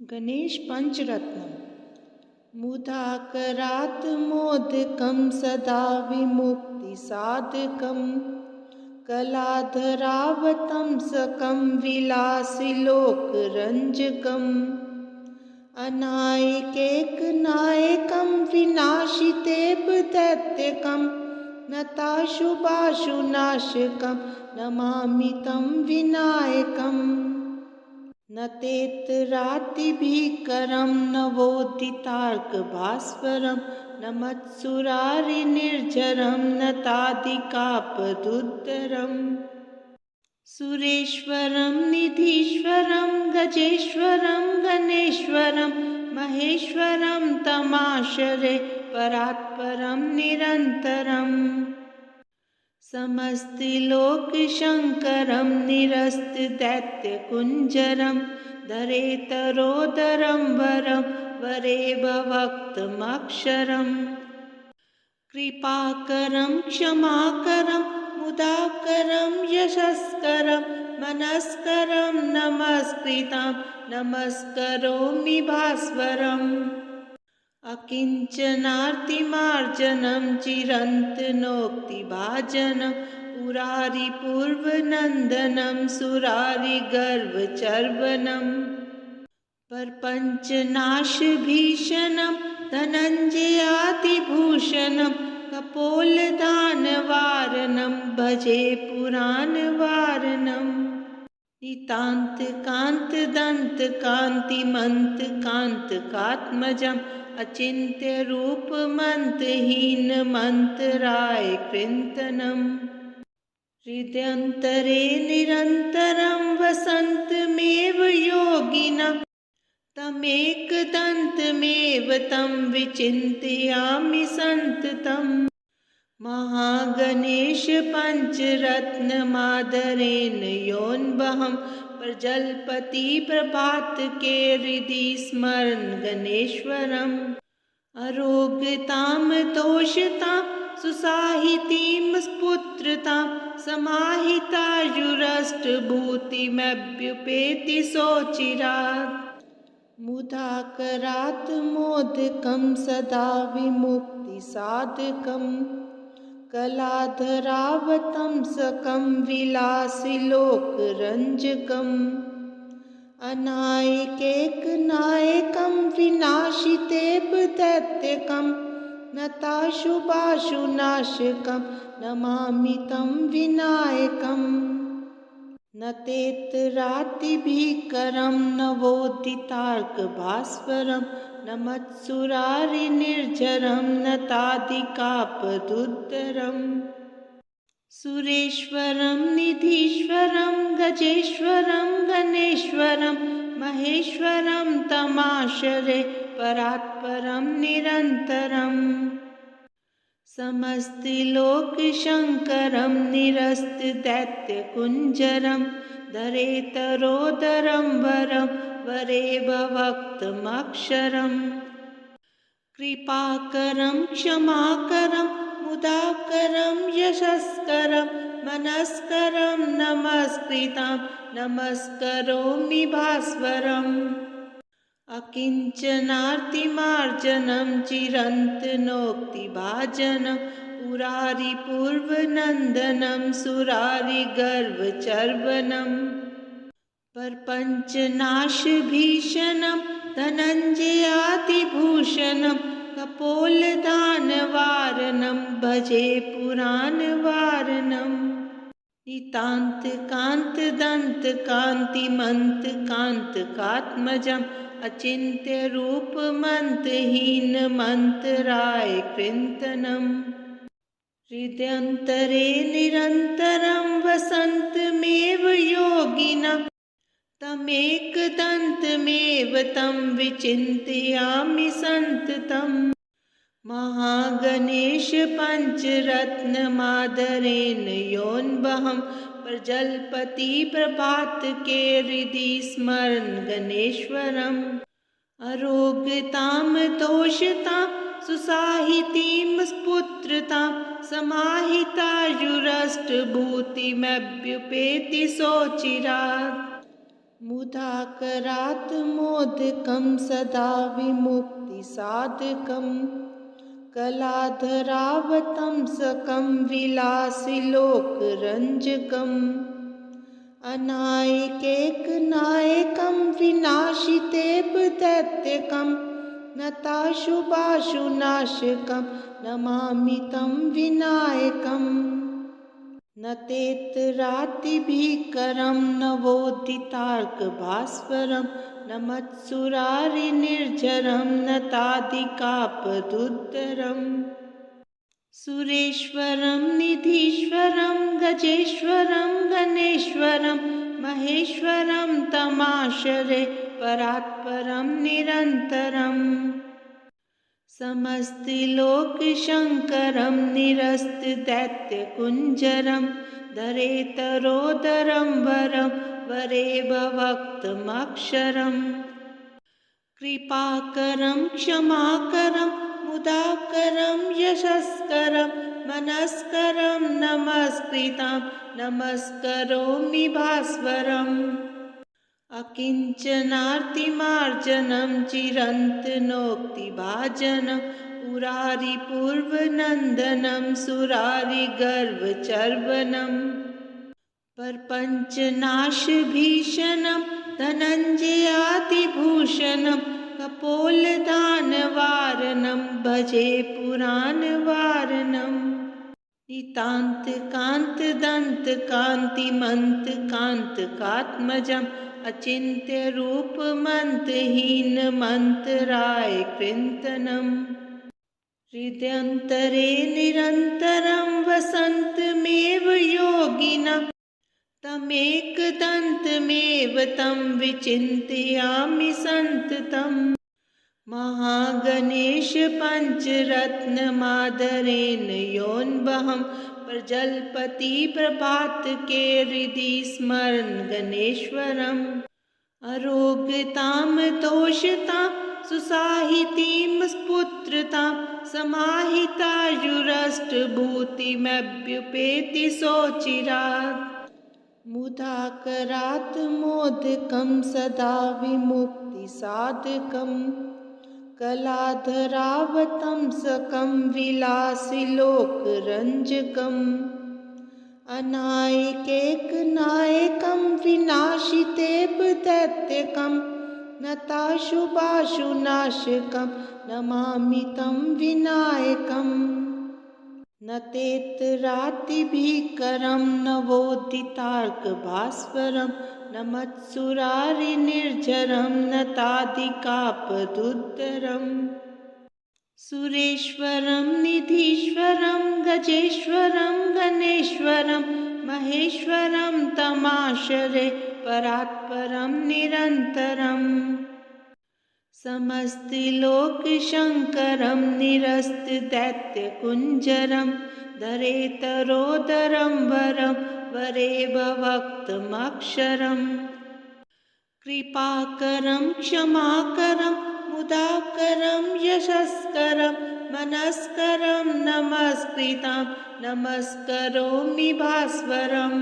गणेश पंचरत्नम मुदाकरात् मोदकं सदा विमुक्तिसाधकं कलाधरावतंसकं विलासिलोकरञ्जकम् अनायकैकनायकं विनाशितेव दैत्यकं नताशुभाशुनाशकं नमामि तं विनायकम् न तेतरातिभीकरं नवोदितार्कभास्वरं न मत्सुरारिनिर्झरं न तादिकापदुद्धरम् सुरेश्वरं निधीश्वरं गजेश्वरं गणेश्वरं महेश्वरं तमाश्रये परात्परं निरन्तरम् समस्तिलोकशङ्करं निरस्तदैत्यकुञ्जरं धरेतरोदरं वरं वरेव वक्तमक्षरम् कृपाकरं क्षमाकरं मुदाकरं यशस्करं मनस्करं नमस्कृतं नमस्करोमि भास्वरम् अकिञ्चनार्तिमार्जनं चिरन्तनोक्तिभाजनं पुरारिपूर्वनन्दनं सुरारिगर्वचर्वनं परपञ्चनाशभीषणं धनञ्जयातिभूषणं कपोलदानवारणं भजे पुराणवारणम् नितान्तकान्तदन्तकान्तिमन्तकान्तकात्मजम् अचिन्त्यरूपमन्तहीनमन्तराय कृन्तनम् हृदयन्तरे निरन्तरं वसन्तमेव योगिनं तमेकदन्तमेव तं विचिन्तयामि सन्ततम् महागणेश पंचरत्नमादरेण योऽन्वहं प्रजल्पति प्रभातके हृदि स्मरन् गणेश्वरम् अरोगतां तोषतां सुसाहितीं पुत्रतां समाहितायुरष्टभूतिमभ्युपेति सोचिरात् मुदाकरात् मोदकं सदा विमुक्तिसाधकम् कलाधरावतंसकं विलासिलोकरञ्जकम् अनायकैकनायकं विनाशितेव दैत्यकं नताशुभाशुनाशकं नमामि तं विनायकम् न तेतरातिभीकरं नवोदितार्कभास्वरं न मत्सुरारिनिर्झरं न तादिकापदुद्धरम् सुरेश्वरं निधीश्वरं गजेश्वरं गणेश्वरं महेश्वरं तमाश्रये परात्परं निरन्तरम् समस्तिलोकशङ्करं निरस्तदैत्यकुञ्जरं धरेतरोदरं वरं वरेव वक्तमक्षरम् कृपाकरं क्षमाकरं मुदाकरं यशस्करं मनस्करं नमस्कृतं नमस्करोमि भास्वरम् अकिञ्चनार्तिमार्जनं चिरन्तनोक्तिभाजनं पुरारिपूर्वनन्दनं सुरारिगर्वचर्वनं परपञ्चनाशभीषणं धनञ्जयातिभूषणं कपोलदानवारणं भजे पुराणवारणम् नितान्तकान्तदन्तकान्तिमन्तकान्तकात्मजम् अचिन्त्यरूपमन्तहीनमन्तराय कृन्तनम् हृदयन्तरे निरन्तरं वसन्तमेव योगिनं तमेकदन्तमेव तं विचिन्तयामि सन्ततम् महागणेश पंचरत्नमादरेण योऽन्वहं प्रजल्पति प्रभातके हृदि स्मरन् गणेश्वरम् अरोगतां तोषतां सुसाहितीं पुत्रतां समाहितायुरष्टभूतिमभ्युपेति सोचिरात् मुदाकरात् मोदकं सदा विमुक्तिसाधकं कलाधरावतंसकं विलासिलोकरञ्जकम् अनायकैकनायकं विनाशितेव दैत्यकं नताशुभाशुनाशकं नमामि तं विनायकम् न तेतरातिभीकरं नवोदितार्कभास्वरं न मत्सुरारिनिर्झरं न तादिकापदुद्धरम् सुरेश्वरं निधीश्वरं गजेश्वरं गणेश्वरं महेश्वरं तमाश्रये परात्परं निरन्तरम् समस्तिलोकशङ्करं निरस्तदैत्यकुञ्जरं धरेतरोदरं वरं वरेभवक्तमक्षरम् कृपाकरं क्षमाकरं मुदाकरं यशस्करं मनस्करं नमस्कृतं नमस्करोमि भास्वरम् अकिञ्चनार्तिमार्जनं चिरन्तनोक्तिभाजनं पुरारिपूर्वनन्दनं सुरारिगर्वचर्वणं प्रपञ्चनाशभीषणं धनञ्जयातिभूषणं कपोलदानवारणं भजे पुराणवारणम् नितान्तकान्तदन्तकान्तिमन्तकान्तकात्मजम् अचिन्त्यरूपमन्तहीनमन्तराय कृन्तनम् हृदयन्तरे निरन्तरं वसन्तमेव योगिनं तमेकदन्तमेव तं विचिन्तयामि सन्ततम् महागणेश पञ्चरत्नमादरेण योऽन्वहं प्रजलपति प्रभातके हृदि स्मरन् गणेश्वरम् अरोगतां तोषतां सुसाहितीं स्फुत्रतां समाहितायुरष्टभूतिमभ्युपेति सोचिरात् मुदाकरात् मोदकं सदा विमुक्तिसाधकं कलाधरावतंसकं विलासिलोकरञ्जकम् अनायकैकनायकं विनाशितेव दैत्यकं नताशुभाशुनाशकं नमामि तं विनायकम् न तेतरातिभीकरं नवोदितार्कभास्वरं न मत्सुरारिनिर्झरं न तादिकापदुद्धरम् सुरेश्वरं निधीश्वरं गजेश्वरं गणेश्वरं महेश्वरं तमाश्रये परात्परं निरन्तरम् समस्तिलोकशङ्करं निरस्तदैत्यकुञ्जरं धरेतरोदरं वरं वरेभवक्तमक्षरम् कृपाकरं क्षमाकरं मुदाकरं यशस्करं मनस्करं नमस्कृतं नमस्करोमि भास्वरम्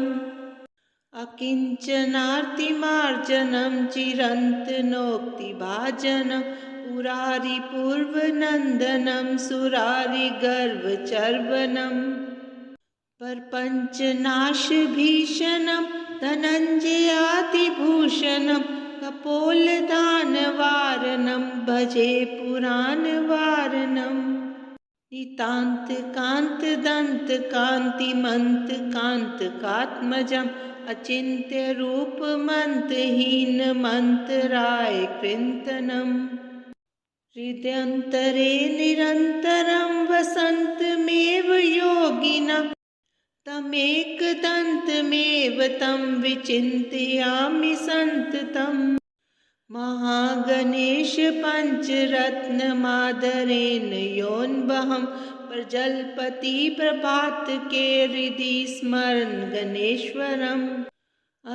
अकिञ्चनार्तिमार्जनं चिरन्तनोक्तिभाजनं पुरारिपूर्वनन्दनं सुरारिगर्वचर्वणं प्रपञ्चनाशभीषणं धनञ्जयातिभूषणं कपोलदानवारणं भजे पुराणवारणम् नितान्तकान्तदन्तकान्तिमन्तकान्तकात्मजम् अचिन्त्यरूपमन्तहीनमन्तराय कृन्तनम् हृदयन्तरे निरन्तरं वसन्तमेव योगिनं तमेकदन्तमेव तं विचिन्तयामि सन्ततम् महागणेश पञ्चरत्नमादरेण योऽन्वहं प्रजलपति प्रभातके हृदि स्मरन् गणेश्वरम्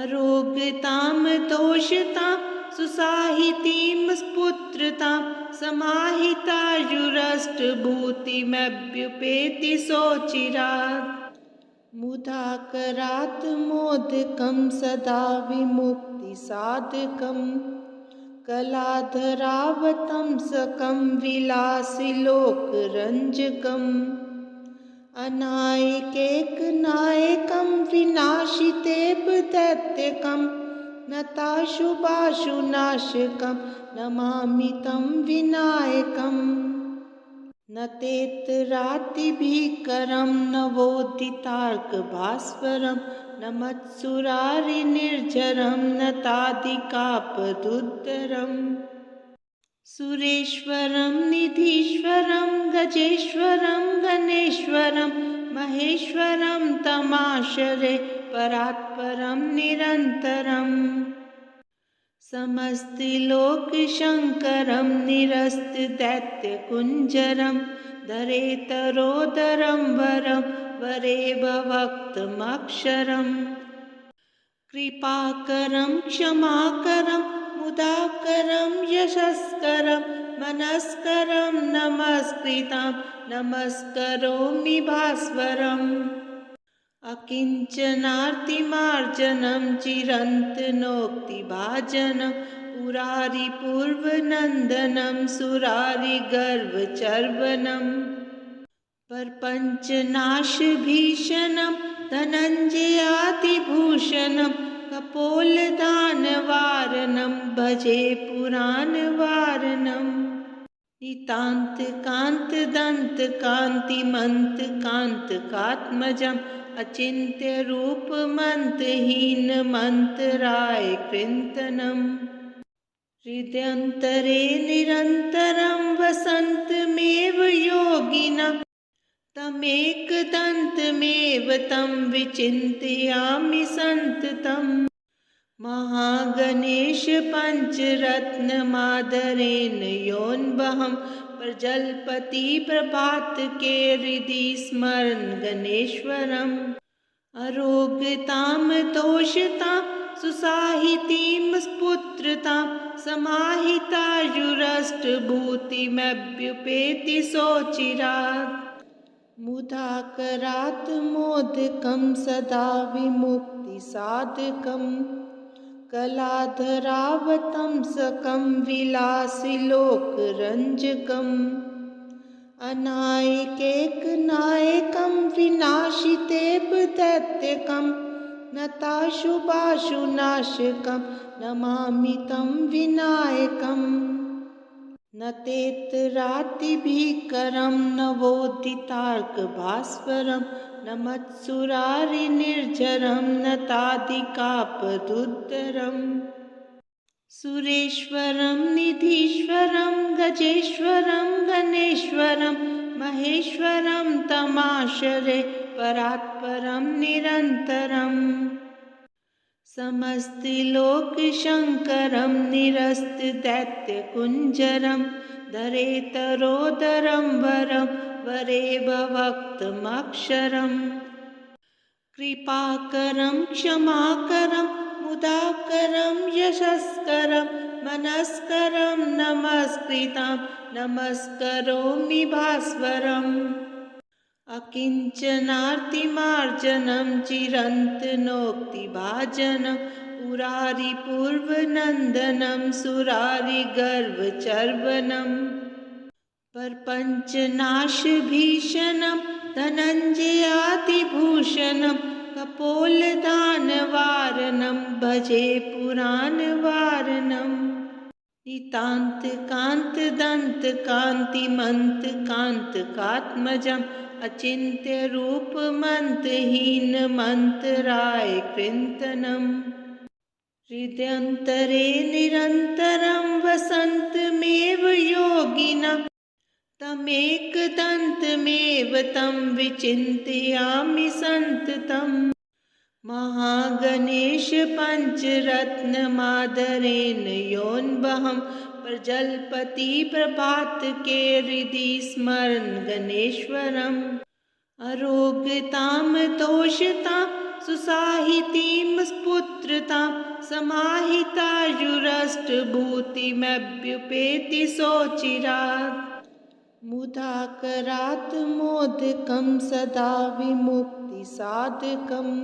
अरोगतां तोषतां सुसाहितीं स्फुत्रतां समाहितायुरष्टभूतिमभ्युपेति सोचिरात् मुदाकरात् मोदकं सदा विमुक्ति मुक्तिसाधकम् कलाधरावतंसकं विलासिलोकरञ्जकम् अनायकैकनायकं विनाशितेऽपदैत्यकं नताशुभाशुनाशकं नमामि तं विनायकम् न तेतरातिभीकरं नवोदितार्कभास्वरं न मत्सुरारिनिर्झरं न तादिकापदुद्धरम् सुरेश्वरं निधीश्वरं गजेश्वरं गणेश्वरं महेश्वरं तमाश्रये परात्परं निरन्तरम् समस्तिलोकशङ्करं निरस्तदैत्यकुञ्जरं धरेतरोदरं वरं वरे भवक्तमक्षरम् कृपाकरं क्षमाकरं मुदाकरं यशस्करं मनस्करं नमस्कृतं नमस्करोमि भास्वरम् अकिञ्चनार्तिमार्जनं चिरन्तनोक्तिभाजनं पुरारिपूर्वनन्दनं सुरारिगर्वचर्वणम् प्रपञ्चनाशभीषणं धनञ्जयातिभूषणं कपोलदानवारणं भजे पुराणवारणम् नितान्तकान्तदन्तकान्तिमन्तकान्तकात्मजम् अचिन्त्यरूपमन्तहीनमन्तरायकृन्तनम् हृदयन्तरे निरन्तरं वसन्तमेव योगिनं तमेकदन्तमेव तं विचिन्तयामि सन्ततम् महागणेश पञ्चरत्नमादरेण योऽन्वहं प्रजलपति प्रभातके हृदि स्मरन् गणेश्वरम् अरोगतां तोषतां सुसाहितीं स्फुत्रतां समाहितायुरष्टभूतिमभ्युपेति सोचिरात् मुदाकरात् मोदकं सदा विमुक्तिसाधकम् कलाधरावतंसकं विलासिलोकरञ्जकम् अनायकैकनायकं विनाशितेऽपदैत्यकं नताशुभाशुनाशकं नमामि तं विनायकम् न तेतरातिभीकरं नवोदितार्कभास्वरं न मत्सुरारिनिर्झरं न तादिकापदुद्धरम् सुरेश्वरं निधीश्वरं गजेश्वरं गणेश्वरं महेश्वरं तमाश्रये परात्परं निरन्तरम् समस्तिलोकशङ्करं निरस्तदैत्यकुञ्जरं धरेतरोदरं वरं वरे भवक्तमक्षरम् कृपाकरं क्षमाकरं मुदाकरं यशस्करं मनस्करं नमस्कृतं नमस्करोमि भास्वरम् अकिञ्चनार्तिमार्जनं चिरन्तनोक्तिभाजनं पुरारिपूर्वनन्दनं सुरारिगर्वचर्वणम् प्रपञ्चनाशभीषणं धनञ्जयातिभूषणं कपोलदानवारणं भजे पुराणवारणम् नितान्तकान्तदन्तकान्तिमन्तकान्तकात्मजम् अचिन्त्यरूपमन्तहीनमन्तरायकृन्तनम् हृदयन्तरे निरन्तरं वसन्तमेव योगिनं तमेकदन्तमेव तं विचिन्तयामि सन्ततम् महागणेश पञ्चरत्नमादरेण योऽन्वहं प्रजलपति प्रभातके हृदि स्मरन् गणेश्वरम् अरोगतां तोषतां सुसाहितीं स्फुत्रतां समाहितायुरष्टभूतिमभ्युपेति सोचिरात् मुदाकरात् मोदकं सदा विमुक्तिसाधकम्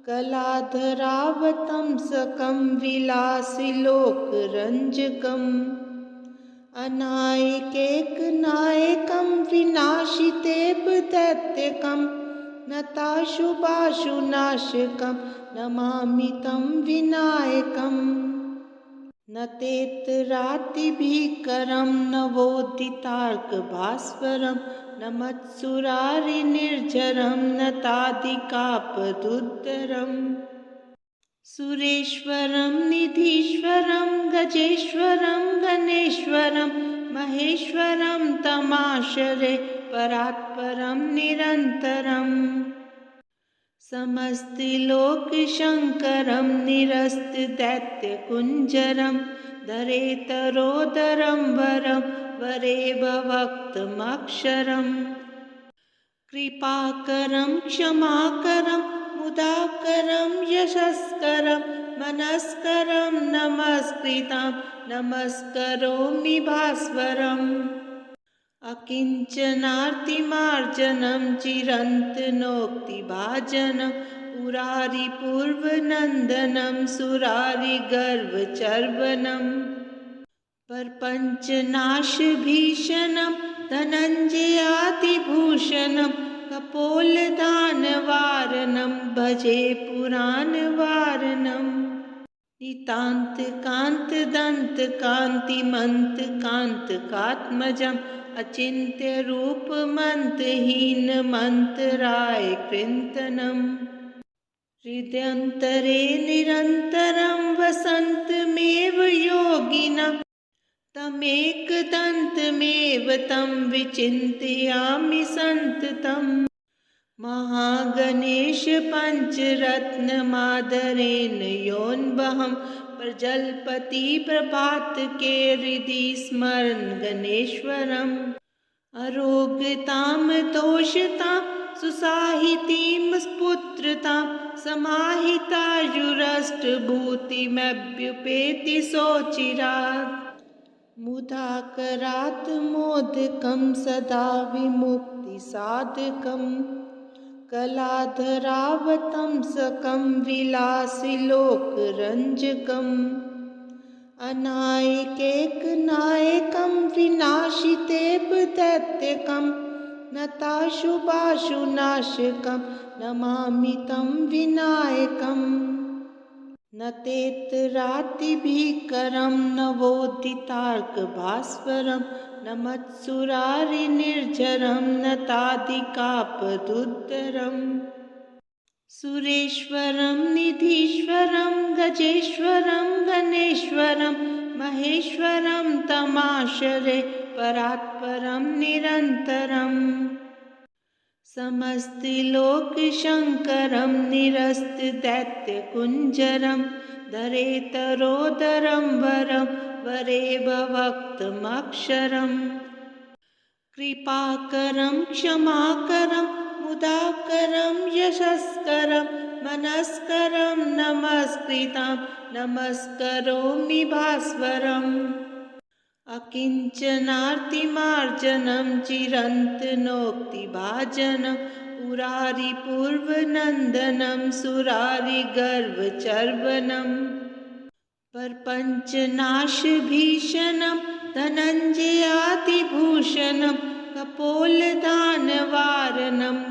कलाधरावतंसकं विलासिलोकरञ्जकम् अनायकैकनायकं विनाशितेव दैत्यकं नताशुभाशुनाशकं नमामि तं विनायकम् न तेतरातिभीकरं नवोदितार्कभास्वरं न मत्सुरारिनिर्झरं न तादिकापदुद्धरम् सुरेश्वरं निधीश्वरं गजेश्वरं गणेश्वरं महेश्वरं तमाश्रये परात्परं निरन्तरम् समस्तिलोकशङ्करं निरस्तदैत्यकुञ्जरं धरेतरोदरं वरं वरेभवक्तमक्षरम् कृपाकरं क्षमाकरं मुदाकरं यशस्करं मनस्करं नमस्कृतं नमस्करोमि भास्वरम् अकिञ्चनार्तिमार्जनं चिरन्तनोक्तिभाजनं पुरारिपूर्वनन्दनं सुरारिगर्वचर्वणं प्रपञ्चनाशभीषणं धनञ्जयातिभूषणं कपोलदानवारणं भजे पुराणवारणम् नितान्तकान्तदन्तकान्तिमन्तकान्तकात्मजम् अचिन्त्यरूपमन्तहीनमन्तरायकृन्तनम् हृदयन्तरे निरन्तरं वसन्तमेव योगिनं तमेकदन्तमेव तं विचिन्तयामि सन्ततम् महागणेश पञ्चरत्नमादरेण योऽन्वहं प्रजल्पति प्रभातके हृदि स्मरन् गणेश्वरम् अरोगतां दोषतां सुसाहितीं पुत्रतां समाहितायुरष्टभूतिमभ्युपेति सोचिरात् मुदाकरात् मोदकं सदा विमुक्तिसाधकम् कलाधरावतंसकं विलासिलोकरञ्जकम् अनायकैकनायकं विनाशितेव दैत्यकं नताशुभाशुनाशकं नमामि तं विनायकम् न तेतरातिभीकरं नवोदितार्कभास्वरं न मत्सुरारिनिर्झरं न तादिकापदुद्धरम् सुरेश्वरं निधीश्वरं गजेश्वरं गणेश्वरं महेश्वरं तमाश्रये परात्परं निरन्तरम् समस्तिलोकशङ्करं निरस्तदैत्यकुञ्जरं धरेतरोदरं वरं वरेभवक्तमक्षरम् कृपाकरं क्षमाकरं मुदाकरं यशस्करं मनस्करं नमस्कृतं नमस्करोमि भास्वरम् अकिञ्चनार्तिमार्जनं चिरन्तनोक्तिभाजनं पुरारिपूर्वनन्दनं सुरारिगर्वचर्वणं प्रपञ्चनाशभीषणं धनञ्जयातिभूषणं कपोलदानवारणं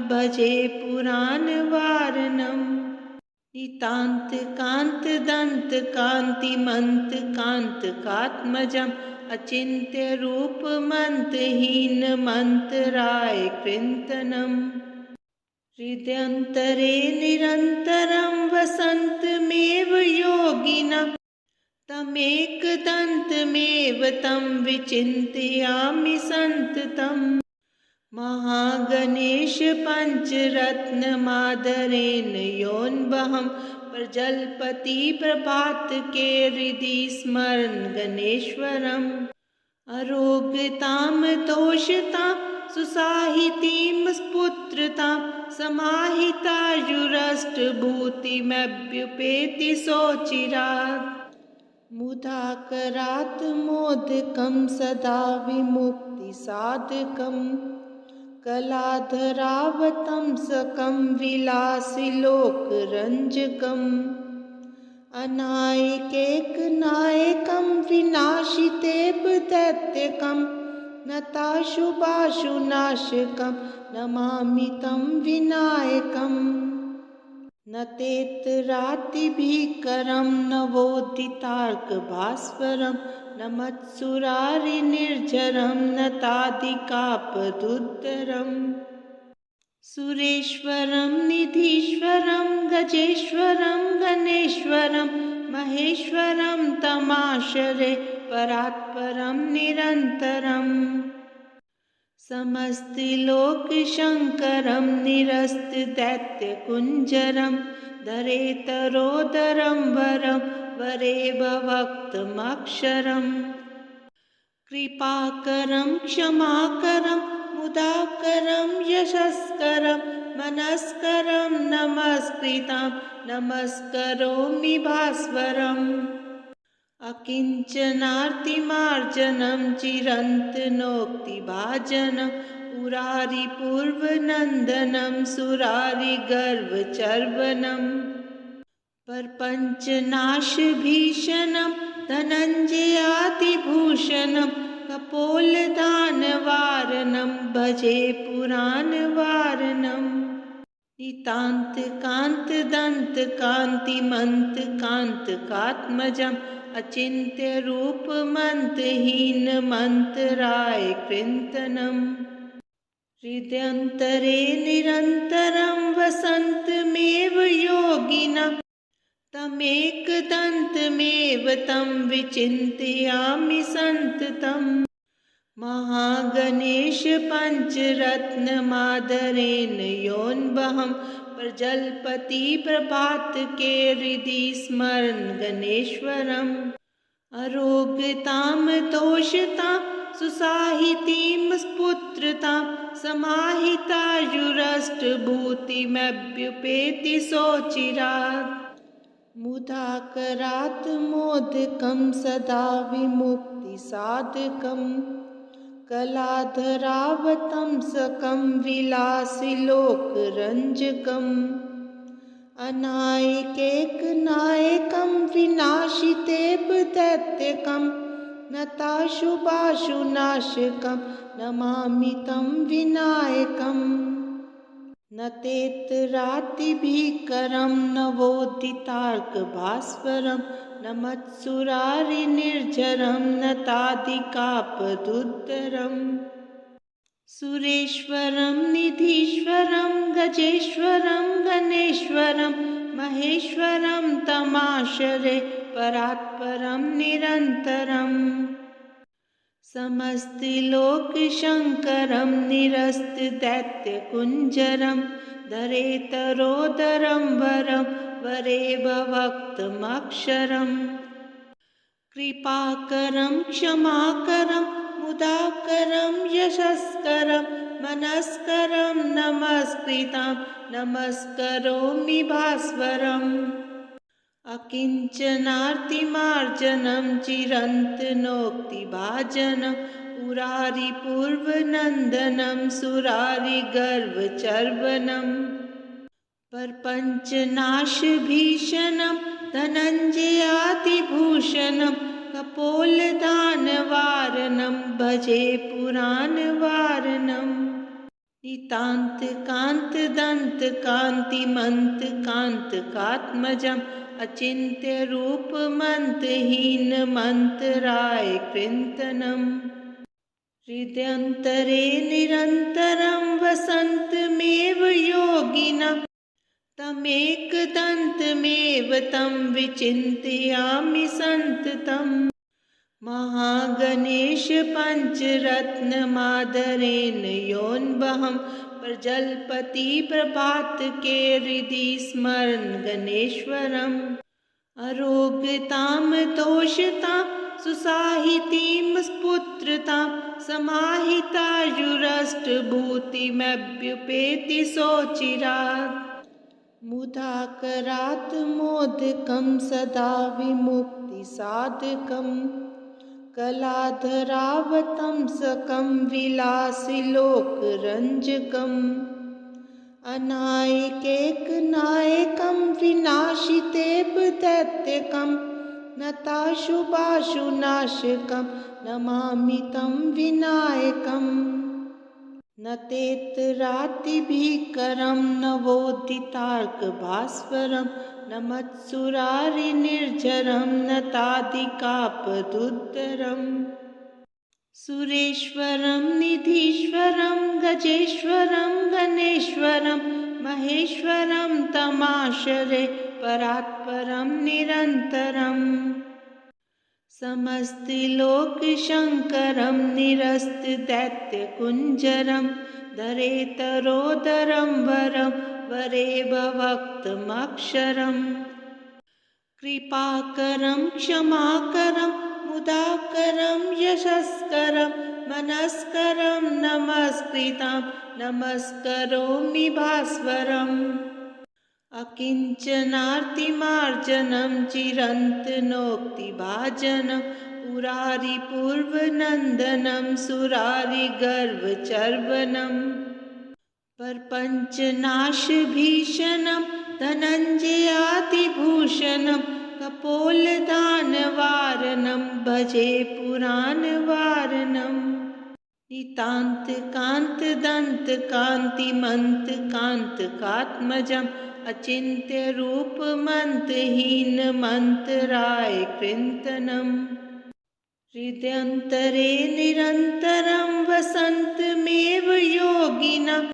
भजे पुराणवारणम् नितान्तकान्तदन्तकान्तिमन्तकान्तकात्मजम् अचिन्त्यरूपमन्तहीनमन्तरायकृन्तनम् हृदयन्तरे निरन्तरं वसन्तमेव योगिनं तमेकदन्तमेव तं विचिन्तयामि सन्ततम् महागणेश पञ्चरत्नमादरेण योऽन्वहं प्रजल्पति प्रभातके हृदि स्मरन् गणेश्वरम् अरोगतां दोषतां सुसाहितीं पुत्रतां समाहितायुरष्टभूतिमभ्युपेति सोचिरात् मुदाकरात् मोदकं सदा विमुक्तिसाधकम् कलाधरावतंसकं विलासिलोकरञ्जकम् अनायकैकनायकं विनाशितेव दैत्यकं नताशुभाशुनाशकं नमामि तं विनायकम् न तेतरातिभीकरं नवोदितार्कभास्वरं न मत्सुरारिनिर्झरं न तादिकापदुद्धरम् सुरेश्वरं निधीश्वरं गजेश्वरं गणेश्वरं महेश्वरं तमाश्रये परात्परं निरन्तरम् समस्तिलोकशङ्करं निरस्तदैत्यकुञ्जरं धरेतरोदरं वरं वरेभवक्तमक्षरम् कृपाकरं क्षमाकरं मुदाकरं यशस्करं मनस्करं नमस्कृतं नमस्करोमि भास्वरम् अकिञ्चनार्तिमार्जनं चिरन्तनोक्तिभाजनं पुरारिपूर्वनन्दनं सुरारिगर्वचर्वणम् प्रपञ्चनाशभीषणं धनञ्जयातिभूषणं कपोलदानवारणं भजे पुराणवारणम् नितान्तकान्तदन्तकान्तिमन्तकान्तकात्मजम् अचिन्त्यरूपमन्तहीनमन्तरायकृन्तनम् हृदयन्तरे निरन्तरं वसन्तमेव योगिनः तमेकदन्तमेव तं विचिन्तयामि सन्ततम् महागणेश पञ्चरत्नमादरेण योऽन्वहं प्रजलपति प्रभातके हृदि स्मरन् गणेश्वरम् अरोगतां तोषतां सुसाहितीं पुत्रतां समाहितायुरष्टभूतिमभ्युपेति सोचिरात् मुदाकरात् मोदकं सदा विमुक्तिसाधकम् कलाधरावतंसकं विलासिलोकरञ्जकम् अनायकैकनायकं विनाशितेव दैत्यकं नताशुभाशुनाशकं नमामि तं विनायकम् न तेतरातिभीकरं नवोदितार्कभास्वरं न मत्सुरारिनिर्झरं न तादिकापदुद्धरम् सुरेश्वरं निधीश्वरं गजेश्वरं गणेश्वरं महेश्वरं तमाश्रये परात्परं निरन्तरम् समस्तिलोकशङ्करं निरस्तदैत्यकुञ्जरं धरेतरोदरं वरं वरेभवक्तमक्षरम् कृपाकरं क्षमाकरं मुदाकरं यशस्करं मनस्करं नमस्कृतं नमस्करोमि भास्वरम् अकिञ्चनार्तिमार्जनं चिरन्तनोक्तिभाजनं पुरारिपूर्वनन्दनं सुरारिगर्वचर्वणम् प्रपञ्चनाशभीषणं धनञ्जयातिभूषणं कपोलदानवारणं भजे पुराणवारणम् नितान्तकान्तदन्तकान्तिमन्तकान्तकात्मजम् अचिन्त्यरूपमन्तहीनमन्तरायकृन्तनम् हृदयन्तरे निरन्तरं वसन्तमेव योगिनः तमेकदन्तमेव तं विचिन्तयामि सन्ततम् महागणेश पञ्चरत्नमादरेण योऽन्वहं प्रजलपति प्रभातके हृदि स्मरन् गणेश्वरम् अरोगतां तोषतां सुसाहितीं पुत्रतां समाहितायुरष्टभूतिमभ्युपेति सोचिरात् मुदाकरात् मोदकं सदा विमुक्तिसाधकम् कलाधरावतं सकं विलासिलोकरञ्जकम् अनायकैकनायकं विनाशितेव दैत्यकं नताशुभाशुनाशकं नमामि तं विनायकम् न तेतरातिभीकरं नवोदितार्कभास्वरं न मत्सुरारिनिर्झरं न तादिकापदुद्धरम् सुरेश्वरं निधीश्वरं गजेश्वरं गणेश्वरं महेश्वरं तमाश्रये परात्परं निरन्तरम् समस्तिलोकशङ्करं निरस्तदैत्यकुञ्जरं धरेतरोदरं वरं वरेभवक्तमक्षरम् कृपाकरं क्षमाकरं मुदाकरं यशस्करं मनस्करं नमस्कृतं नमस्करोमि भास्वरम् अकिञ्चनार्तिमार्जनं चिरन्तनोक्तिभाजनं पुरारिपूर्वनन्दनं सुरारिगर्वचर्वणं परपञ्चनाशभीषणं धनञ्जयातिभूषणं कपोलदानवारणं भजे पुराणवारणम् नितान्तकान्तदन्तकान्तिमन्तकान्तकात्मजम् अचिन्त्यरूपमन्तहीनमन्तरायकृन्तनम् हृदयन्तरे निरन्तरं वसन्तमेव योगिनं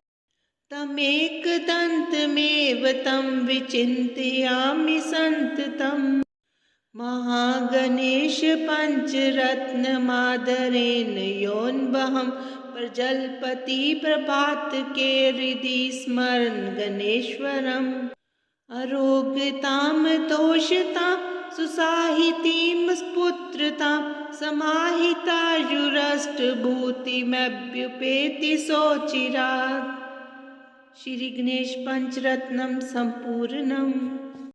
तमेकदन्तमेव तं विचिन्तयामि सन्ततम् महागणेशपञ्चरत्नमादरेण योऽन्वहं प्रजल्पति प्रभातके हृदि स्मरन् गणेश्वरम् अरोगतां तोषतां सुसाहितीं स्फुत्रतां समाहितायुरष्टभूतिमभ्युपेति सोचिरात्। श्री गणेश पंचरत्नम संपूर्णम्।